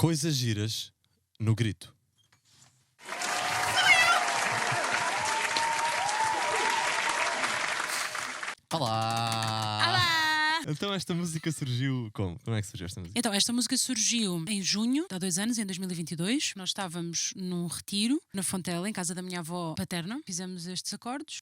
Coisas giras no grito. Olá! Olá! Então esta música surgiu como? Como é que surgiu esta música? Então, esta música surgiu em junho, há 2 anos, em 2022. Nós estávamos num retiro na Fontela, em casa da minha avó paterna. Fizemos estes acordes.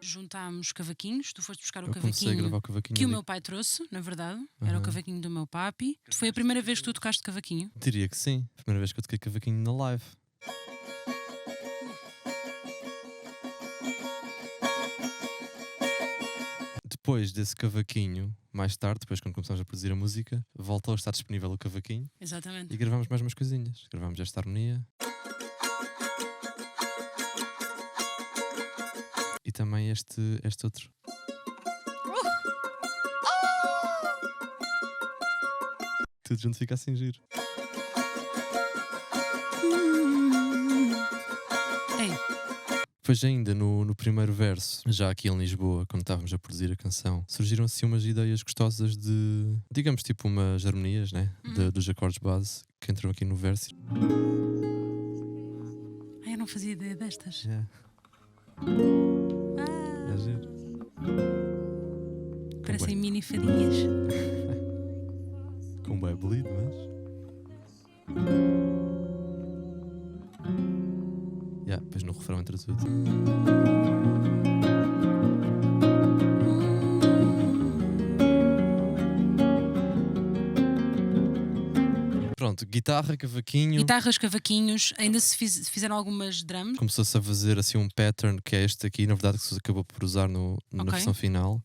Juntámos cavaquinhos, tu foste buscar o Eu comecei a cavaquinho gravar o cavaquinho que o ali. meu pai trouxe, na verdade. Era o cavaquinho do meu papi. Foi a primeira vez que tu tocaste cavaquinho? Diria que sim. Primeira vez que eu toquei cavaquinho na live. Depois desse cavaquinho, mais tarde, depois quando começámos a produzir a música, voltou a estar disponível o cavaquinho Exatamente. e gravámos mais umas coisinhas. Gravámos esta harmonia. E também este outro. Tudo junto fica assim giro. Ei, Depois ainda no primeiro verso, já aqui em Lisboa, quando estávamos a produzir a canção, surgiram assim umas ideias gostosas de, digamos, tipo umas harmonias, né? Dos acordes base que entram aqui no verso. eu não fazia ideia destas. Yeah. É giro. Parecem mini fadinhas. Com bem belido, mas... Depois no refrão entra tudo. Pronto, guitarra, cavaquinho. Guitarras, cavaquinhos, ainda se fizeram algumas drums. Começou-se a fazer assim um pattern que é este aqui, na verdade, que se acabou por usar na Ok. versão final.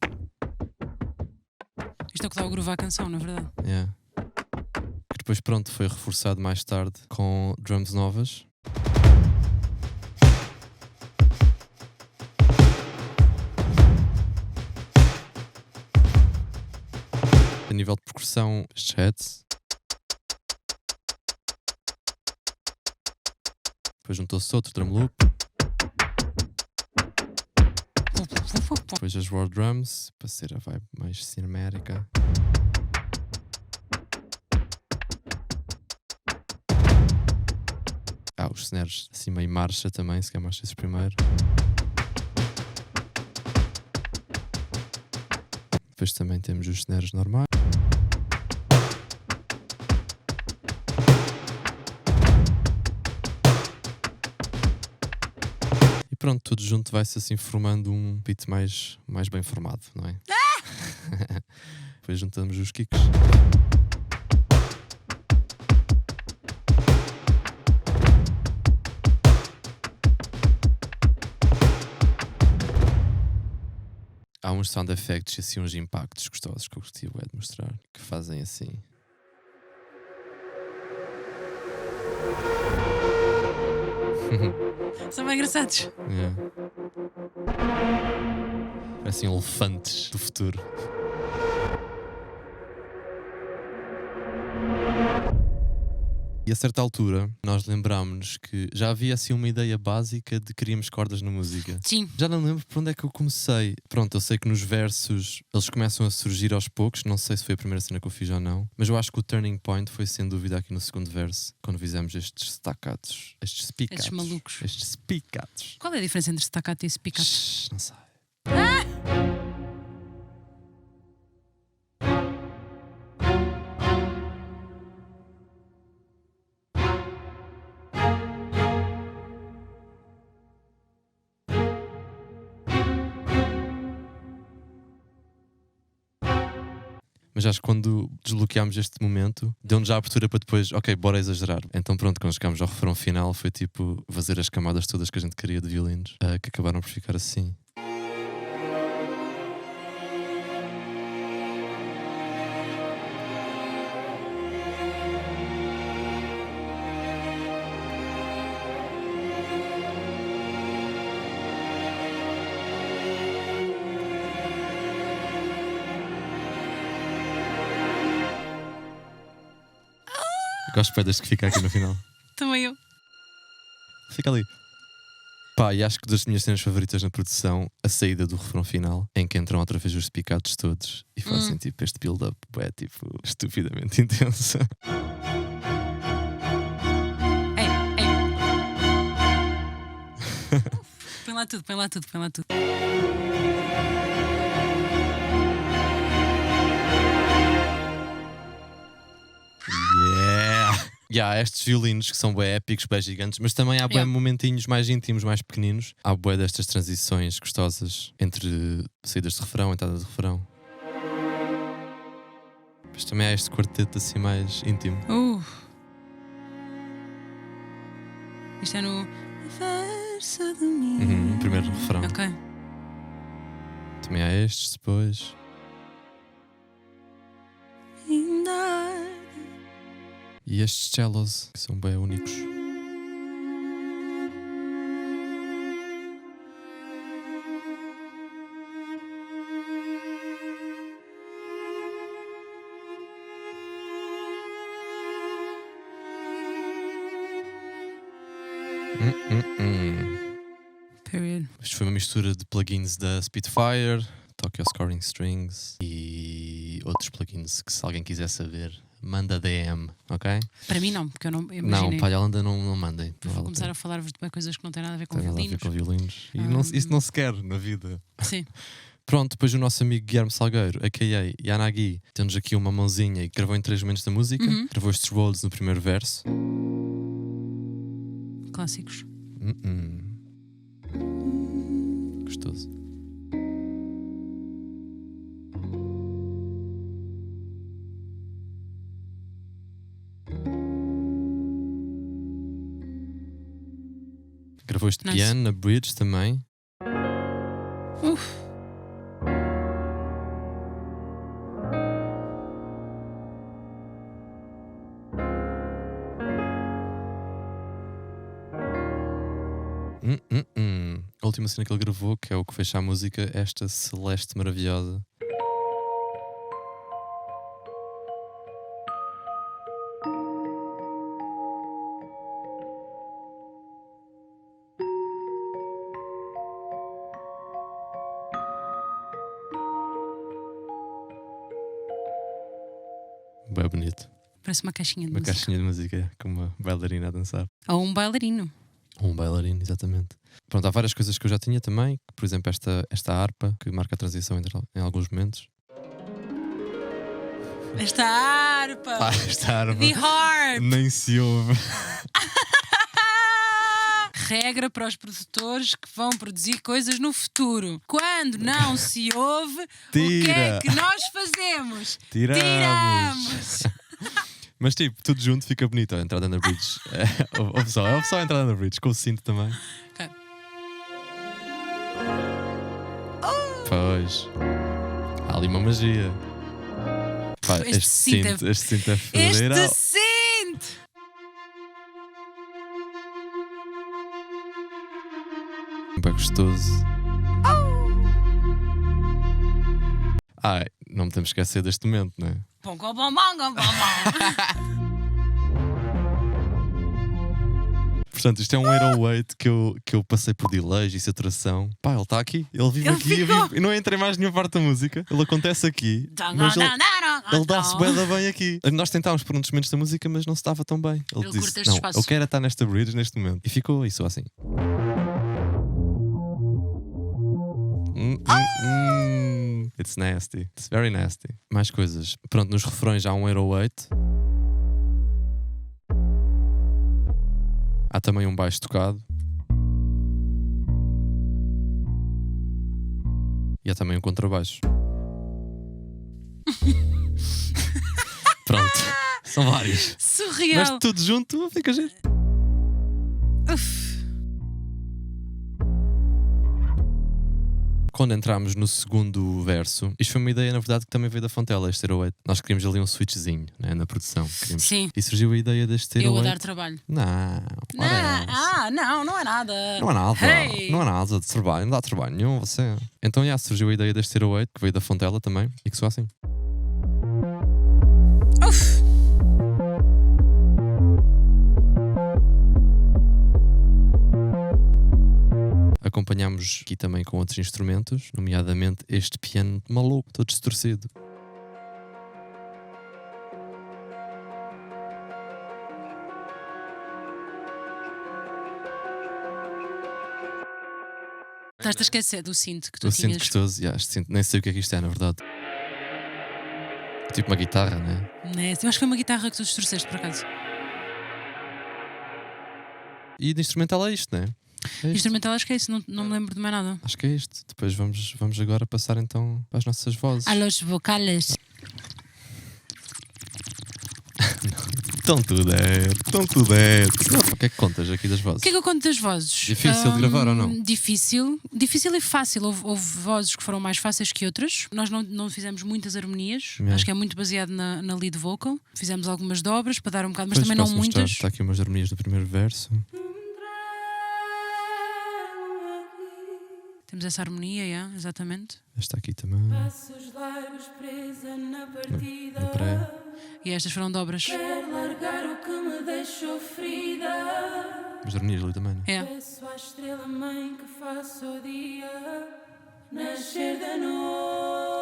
Isto é o que dá o groove à canção, na verdade. Yeah. Que depois, pronto, foi reforçado mais tarde com drums novas. A nível de percussão, estes heads. Depois juntou-se outro drum loop. Depois as raw drums, para ser a vibe mais cinemática. Os snares assim meio marcha também, se quer marcha esses primeiro. Depois também temos os snares normais. E pronto, tudo junto vai-se assim formando um beat mais bem formado, não é? Depois juntamos os kicks. Há uns sound effects e assim uns impactos gostosos que eu gostaria de mostrar, que fazem assim. São bem engraçados. Yeah. Parecem elefantes do futuro. E a certa altura nós lembrámos-nos que já havia assim uma ideia básica de que queríamos cordas na música. Sim. Já não lembro por onde é que eu comecei. Pronto, eu sei que nos versos eles começam a surgir aos poucos. Não sei se foi a primeira cena que eu fiz ou não, mas eu acho que o turning point foi sem dúvida aqui no segundo verso, quando fizemos estes staccatos, estes spiccatos. Estes malucos. Estes spiccatos. Qual é a diferença entre staccato e spiccato? Shhh, não sei. Mas acho que quando desbloqueámos este momento, deu-nos já a abertura para depois, ok, bora exagerar. Então pronto, quando chegámos ao refrão final, foi tipo fazer as camadas todas que a gente queria de violinos, que acabaram por ficar assim. Gosto bem deste que fica aqui no final. Também eu. Fica ali. Pá, e acho que das minhas cenas favoritas na produção, a saída do refrão final, em que entram outra vez os picados todos e fazem tipo este build-up, é tipo estupidamente intenso. Ei. Põe lá tudo. Há estes violinos que são bem épicos, bem gigantes, mas também há bem momentinhos mais íntimos, mais pequeninos. Há bué destas transições gostosas entre saídas de refrão, entrada de refrão. Mas também há este quarteto assim mais íntimo. Isto é no verso de mim. Primeiro refrão. Ok. Também há estes depois. E estes cellos, que são bem únicos. Period. Isto foi uma mistura de plugins da Spitfire, Tokyo Scoring Strings e outros plugins que, se alguém quiser saber, manda DM, ok? Para mim não, porque eu não imaginei. Não, para a Yolanda não mandem. Vou começar a falar-vos de coisas que não têm nada a ver com Tem nada a ver violinos. com violinos. E isso não se quer na vida. Sim. Pronto, depois o nosso amigo Guilherme Salgueiro, a.k.a. Yanagi, temos aqui uma mãozinha e gravou em 3 momentos da música. Gravou estes rolls no primeiro verso. Clássicos. Gostoso. Gravou este piano na bridge também. A última cena que ele gravou, que é o que fecha a música, esta celeste maravilhosa. Bem bonito. Parece uma caixinha de Uma música. caixinha de música com uma bailarina a dançar. Ou um bailarino. Um bailarino, exatamente. Pronto, há várias coisas que eu já tinha também. Por exemplo, esta harpa que marca a transição em alguns momentos. Esta harpa! Esta harpa! The harp! Nem se ouve. Regra para os produtores que vão produzir coisas no futuro. Quando não se ouve, o que é que nós fazemos? Tiramos! Mas tipo, tudo junto fica bonito. A entrada na bridge. Ouve só a entrada na bridge, com o cinto também. Okay. Pois. Há ali uma magia. Pá, este cinto é federal. Este cinto! Bem gostoso. Não me temos que esquecer deste momento, não é? Portanto, isto é um 808 que eu passei por delays e saturação. Pá, ele está aqui, ele vive aqui. E não entra em mais nenhuma parte da música. Ele acontece aqui. Mas ele dá-se bem aqui. Nós tentámos por um dos momentos da música, mas não se estava tão bem. Ele disse: não, eu quero estar nesta bridge neste momento. E ficou isso assim. It's nasty. It's very nasty. Mais coisas. Pronto, nos refrões há um 808. Há também um baixo tocado. E há também um contrabaixo. Pronto. São vários. Surreal. Mas tudo junto fica giro. Quando entramos no segundo verso, isto foi uma ideia, na verdade, que também veio da Fontela, este 808. Nós queríamos ali um switchzinho, né, na produção. Sim. E surgiu a ideia deste 808. Eu a dar trabalho. Não é nada. Não é nada. Hey. Não é nada de trabalho, não dá trabalho nenhum, você. Então surgiu a ideia deste 808, que veio da Fontela também, e que soa assim. acompanhámos aqui também com outros instrumentos, nomeadamente este piano maluco, todo distorcido. Estás-te a esquecer do cinto que tu Eu tinhas. sinto gostoso, este cinto, nem sei o que é que isto é, na verdade. Tipo uma guitarra, né? Né? Eu acho que foi uma guitarra que tu distorceste, por acaso. E de instrumental é isto, né? É isto. Instrumental, acho que é isso, não me lembro de mais nada. Acho que é isto. Depois vamos agora passar então para as nossas vozes. A los vocales. Então tudo é. O que é que contas aqui das vozes? O que é que eu conto das vozes? Difícil de gravar ou não? Difícil e fácil. Houve vozes que foram mais fáceis que outras. Nós não fizemos muitas harmonias. Yeah. Acho que é muito baseado na lead vocal. Fizemos algumas dobras para dar um bocado, mas Pois, também não posso mostrar. muitas. Está aqui umas harmonias do primeiro verso. Temos essa harmonia, yeah, exatamente. Esta aqui também. Passos largos presa na partida. No pré. E estas foram dobras. Quero largar o que me deixou ferida. As harmonias ali também, né? É. Peço à estrela mãe que faça o dia nascer de novo.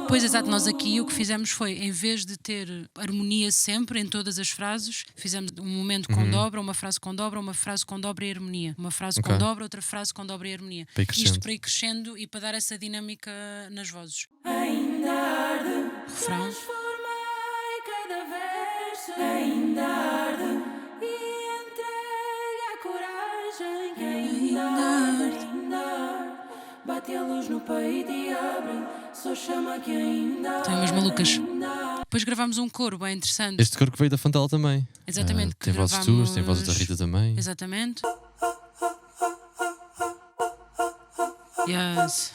Pois, exato, nós aqui o que fizemos foi, em vez de ter harmonia sempre em todas as frases, fizemos um momento com dobra, uma frase com dobra e harmonia. Uma frase com Ok. dobra, outra frase com dobra e harmonia. Para ir crescendo. Isto para ir crescendo e para dar essa dinâmica nas vozes. Ainda arde, Refrão. transformai cada verso. Ainda arde e entrega a coragem. Que ainda arde. Bate a luz no peito e abre. Só chama que ainda Tem umas malucas. ainda. Depois gravámos um coro bem interessante. Este coro que veio da Fantela também. Exatamente, Tem que vozes tuas, tem vozes da Rita também. Exatamente. Yes.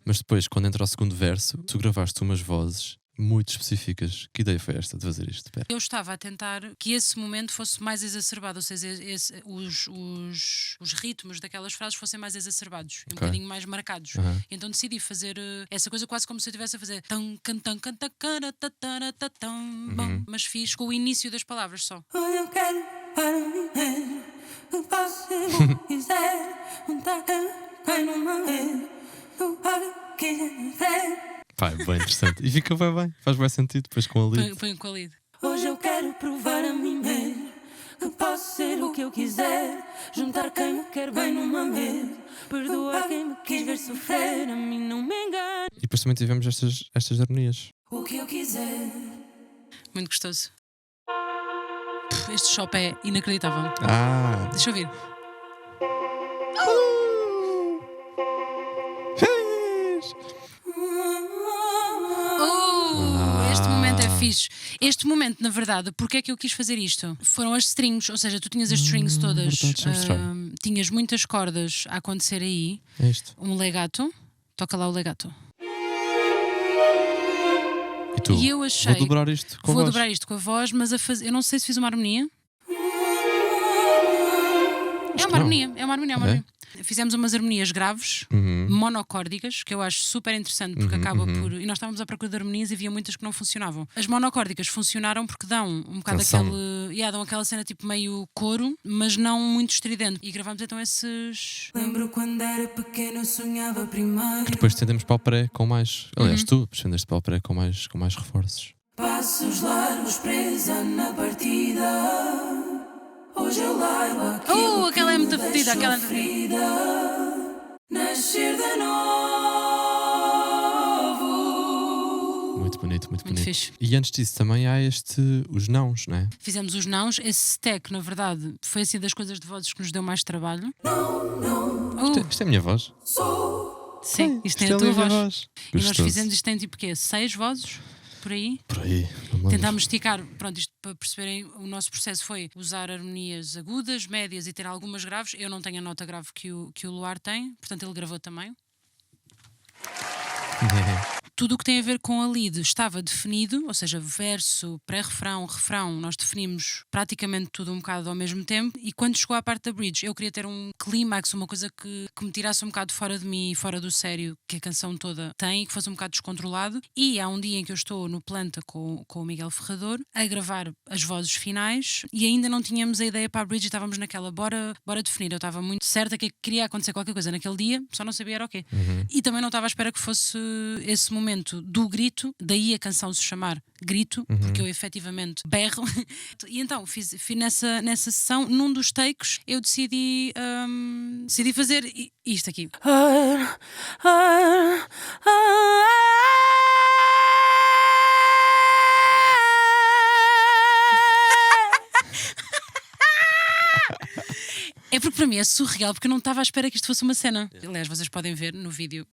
Mas depois, quando entra o segundo verso, tu gravaste umas vozes muito específicas. Que ideia foi esta de fazer isto? Espera. Eu estava a tentar que esse momento fosse mais exacerbado, ou seja, os ritmos daquelas frases fossem mais exacerbados, um Ok. bocadinho mais marcados. Aham. Então decidi fazer essa coisa quase como se eu estivesse a fazer tão, cantão, canta, cara, tatara, tatão, bom, mas fiz com o início das palavras só. Olha, eu quero para viver. Eu posso ser o que quiser. Um taca, cai numa rede. Eu pago o que quiser. Pá, é bem interessante. E fica bem. Faz bem sentido depois com a lead. Põe com a lead. Hoje eu quero provar a mim mesmo que posso ser o que eu quiser. Juntar quem me quer bem numa mesa. Perdoar quem me quis ver sofrer. A mim não me engano. E depois também tivemos estas harmonias. O que eu quiser. Muito gostoso. Este shop é inacreditável. Ah! Deixa eu ouvir. Este momento é fixe. Este momento, na verdade, porque é que eu quis fazer isto? Foram as strings, ou seja, tu tinhas as strings todas, verdade, deixa-me mostrar. tinhas muitas cordas a acontecer aí, É isto. um legato, toca lá o legato. E tu? E eu achei. Vou dobrar isto com a Vou voz. dobrar isto com a voz, mas eu não sei se fiz uma harmonia. É uma não. harmonia, é uma harmonia, é uma É? harmonia. Fizemos umas harmonias graves, monocórdicas, que eu acho super interessante porque acaba por. E nós estávamos à procura de harmonias e havia muitas que não funcionavam. As monocórdicas funcionaram porque dão um bocado Canção. dão aquela cena tipo meio coro, mas não muito estridente. E gravámos então esses. Lembro quando era pequeno, eu sonhava primeiro. Depois estendemos para o pré com mais. Uhum. Aliás, tu estendeste para o pré com mais reforços. Passos largos presa na partida. Hoje eu largo aquilo Aquela é muito que me fedida, aquela é deixou muito fedida. ferida. Nascer de novo. Muito bonito, muito bonito. fixe. E antes disso também há os nãos, não é? Fizemos os nãos. Esse stack, na verdade, foi assim das coisas de vozes que nos deu mais trabalho. Isto é a minha voz. Sim, isto tem Isto a é tua a minha voz. E nós Gostoso. fizemos isto tem tipo quê? 6 vozes? Por aí? Por aí. não me lembro. Tentámos esticar, pronto, isto para perceberem, o nosso processo foi usar harmonias agudas, médias e ter algumas graves. Eu não tenho a nota grave que o Luar tem, portanto ele gravou também. tudo o que tem a ver com a lead estava definido, ou seja, verso, pré-refrão, refrão, nós definimos praticamente tudo um bocado ao mesmo tempo, e quando chegou à parte da bridge, eu queria ter um clímax, uma coisa que me tirasse um bocado fora de mim e fora do sério que a canção toda tem, que fosse um bocado descontrolado, e há um dia em que eu estou no Planta com o Miguel Ferrador a gravar as vozes finais e ainda não tínhamos a ideia para a bridge e estávamos naquela, bora definir. Eu estava muito certa que queria acontecer qualquer coisa naquele dia, só não sabia era o quê. E também não estava à espera que fosse esse momento do grito, daí a canção se chamar Grito, porque eu efetivamente berro. E então fiz nessa sessão, num dos takes, eu decidi fazer isto aqui. É porque para mim é surreal, porque eu não estava à espera que isto fosse uma cena. Aliás, vocês podem ver no vídeo.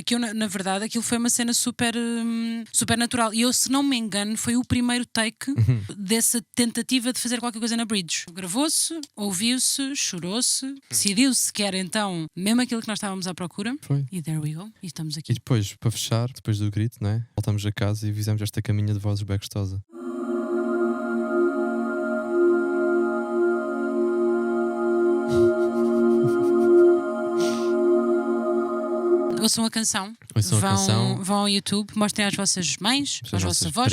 Que eu, na verdade, aquilo foi uma cena super natural. E eu, se não me engano, foi o primeiro take dessa tentativa de fazer qualquer coisa na bridge. Gravou-se, ouviu-se, chorou-se, decidiu-se que era então mesmo aquilo que nós estávamos à procura. Foi. E there we go. E estamos aqui. E depois, para fechar, depois do grito, não é? Voltamos a casa e fizemos esta caminha de vozes bem gostosa. Ouçam a canção, vão ao YouTube, mostrem às vossas mães, às vossas avós,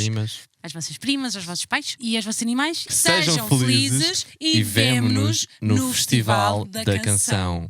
às vossas primas, aos vossos pais e aos vossos animais. Sejam felizes e vemo-nos no Festival da Canção.